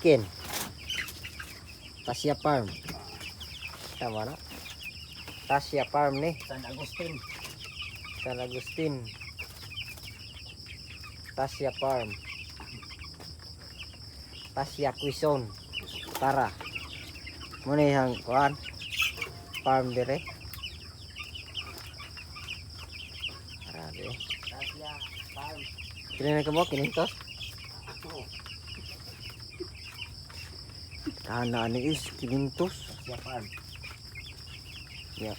Ken. Tasya Farm. Tama na. Tasya Farm ni. San Agustin. San Agustin. Tasya Farm. Tasya Quezon. Tara. Muna yung kuhan. Farm dire. Grabe. Tasya Farm. Kininan ka mo? Kinintos? Oo. Kahanaan ni is. Kinintos. Tasya Farm. Ya.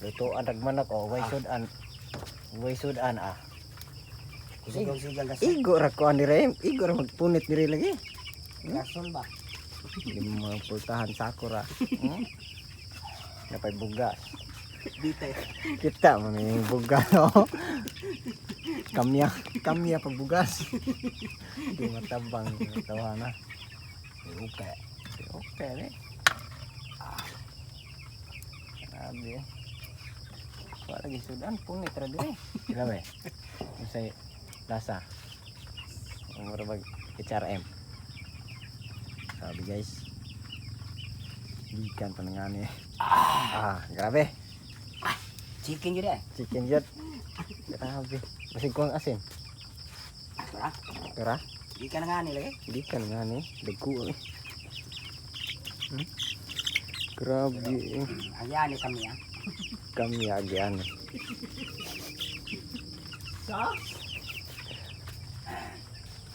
Ito adag manok oh, way sudan. Way sudan ah. Sigaw-sigaw gasol. Igo ra ko ani rem, igo ra magpunit diri lagi. Gasol ba? Lima pultahan sakura. Napay bugas. Dite. Kita mo ni bugas oh. Kamya pagbugas. Di matabang tawana. Okay. Okay ni. Grabe. Wala lagi sudan punit ra diri. Grabe. Masay lasa. Umur bag HRM. Sabi guys. Ikan panengane. Grabe. Chicken yun eh. Chicken yun. Grabe. Masig ko ang asin. Tara. Kira? Di ka na nga nilagay. Ikan nga ni. Dago eh. Grabe eh. Ayan kami ah. Kami agyan. Sa?